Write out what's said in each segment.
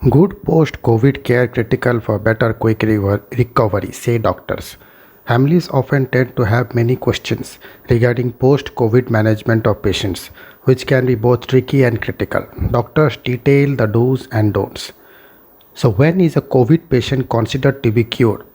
Good post-COVID care critical for better quick recovery, say doctors. Families often tend to have many questions regarding post-COVID management of patients, which can be both tricky and critical. Doctors detail the do's and don'ts. So, when is a COVID patient considered to be cured?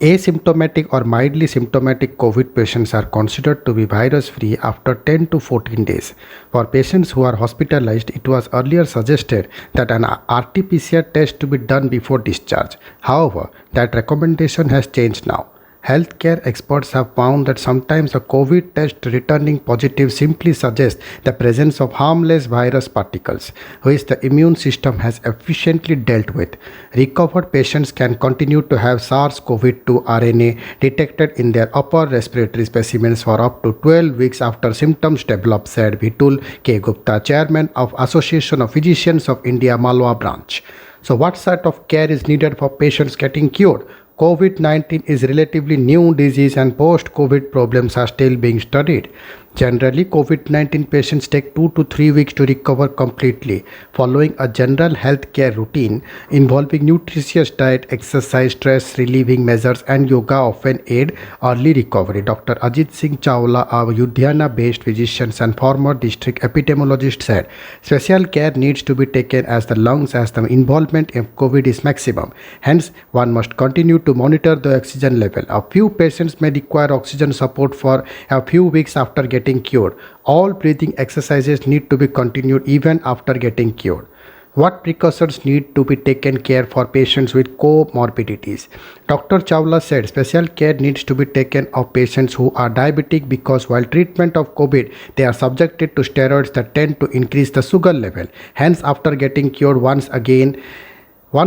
Asymptomatic or mildly symptomatic COVID patients are considered to be virus free after 10 to 14 days. For patients who are hospitalized, it was earlier suggested that an RT-PCR test to be done before discharge. However, that recommendation has changed now. Healthcare experts have found that sometimes a COVID test returning positive simply suggests the presence of harmless virus particles, which the immune system has efficiently dealt with. Recovered patients can continue to have SARS-CoV-2 RNA detected in their upper respiratory specimens for up to 12 weeks after symptoms develop, said Vitul K. Gupta, chairman of Association of Physicians of India, Malwa branch. So, what sort of care is needed for patients getting cured? COVID-19 is relatively new disease and post-COVID problems are still being studied. Generally, COVID-19 patients take 2 to 3 weeks to recover completely, following a general health care routine involving nutritious diet, exercise, stress relieving measures, and yoga often aid early recovery. Dr. Ajit Singh Chawla, a Ludhiana-based physician and former district epidemiologist, said, special care needs to be taken as the lungs as the involvement in COVID is maximum. Hence, one must continue to monitor the oxygen level. A few patients may require oxygen support for a few weeks after getting cured. All breathing exercises need to be continued even after getting cured. What precautions need to be taken care for patients with comorbidities? Dr. Chawla said special care needs to be taken of patients who are diabetic because while treatment of COVID, they are subjected to steroids that tend to increase the sugar level. Hence, after getting cured once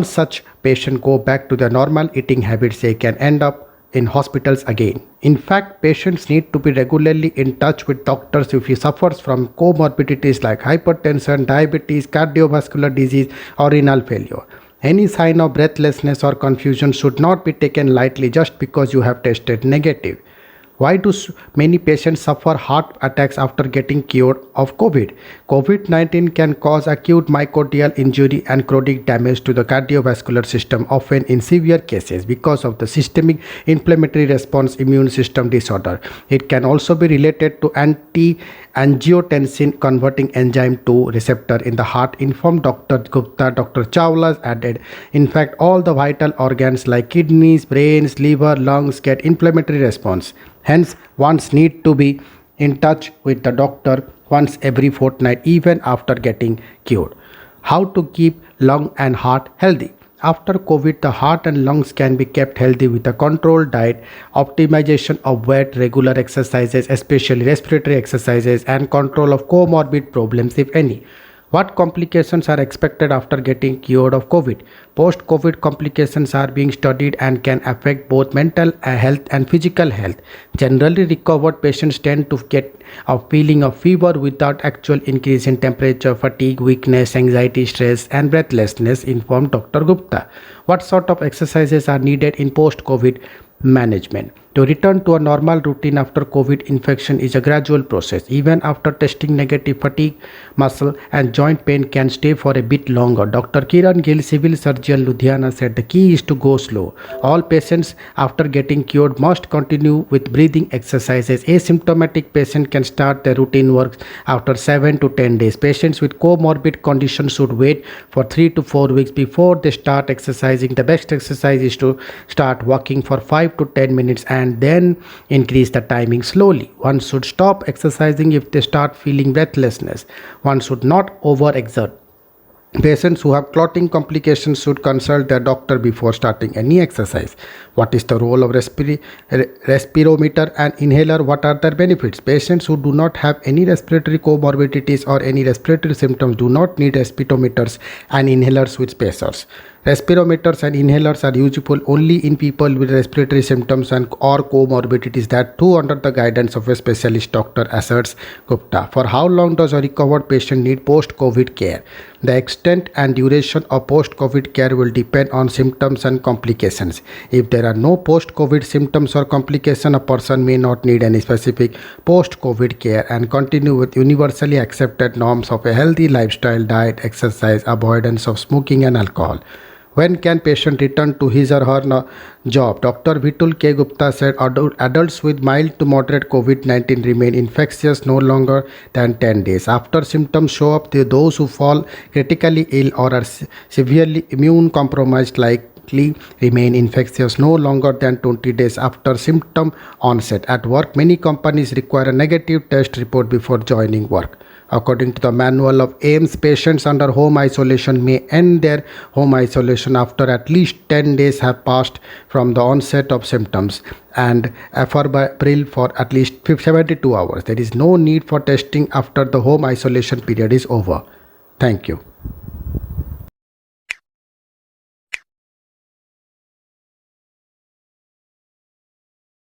such patients go back to their normal eating habits, they can end up in hospitals again. In fact, patients need to be regularly in touch with doctors if he suffers from comorbidities like hypertension, diabetes, cardiovascular disease, or renal failure. Any sign of breathlessness or confusion should not be taken lightly just because you have tested negative. Why do many patients suffer heart attacks after getting cured of COVID? COVID-19 can cause acute myocardial injury and chronic damage to the cardiovascular system, often in severe cases because of the systemic inflammatory response immune system disorder. It can also be related to anti-angiotensin converting enzyme 2 receptor in the heart, informed Dr. Gupta. Dr. Chawla added, in fact, all the vital organs like kidneys, brains, liver, lungs get inflammatory response. Hence, one needs to be in touch with the doctor once every fortnight, even after getting cured. How to keep lung and heart healthy? After COVID, the heart and lungs can be kept healthy with a controlled diet, optimization of weight, regular exercises, especially respiratory exercises, and control of comorbid problems, if any. What complications are expected after getting cured of COVID? Post-COVID complications are being studied and can affect both mental health and physical health. Generally, recovered patients tend to get a feeling of fever without actual increase in temperature, fatigue, weakness, anxiety, stress, and breathlessness, informed Dr. Gupta. What sort of exercises are needed in post-COVID management? To return to a normal routine after COVID infection is a gradual process. Even after testing negative, fatigue, muscle, and joint pain can stay for a bit longer. Dr. Kiran Gill, civil surgeon, Ludhiana, said the key is to go slow. All patients after getting cured must continue with breathing exercises. Asymptomatic patient can start their routine work after 7 to 10 days. Patients with comorbid conditions should wait for 3 to 4 weeks before they start exercising. The best exercise is to start walking for 5 to 10 minutes and then increase the timing slowly. One should stop exercising if they start feeling breathlessness. One should not overexert. Patients who have clotting complications should consult their doctor before starting any exercise. What is the role of respirometer and inhaler? What are their benefits? Patients who do not have any respiratory comorbidities or any respiratory symptoms do not need respirometers and inhalers with spacers. Respirometers and inhalers are useful only in people with respiratory symptoms and or comorbidities, that too under the guidance of a specialist, Dr. asserts Gupta. For how long does a recovered patient need post-COVID care? The extent and duration of post-COVID care will depend on symptoms and complications. If there are no post-COVID symptoms or complications, a person may not need any specific post-COVID care and continue with universally accepted norms of a healthy lifestyle, diet, exercise, avoidance of smoking and alcohol. When can patient return to his or her job? Dr. Vitul K. Gupta said adults with mild to moderate COVID-19 remain infectious no longer than 10 days. After symptoms show up, those who fall critically ill or are severely immune compromised likely remain infectious no longer than 20 days after symptom onset. At work, many companies require a negative test report before joining work. According to the manual of AIMS, patients under home isolation may end their home isolation after at least 10 days have passed from the onset of symptoms and febrile for at least 72 hours. There is no need for testing after the home isolation period is over. Thank you.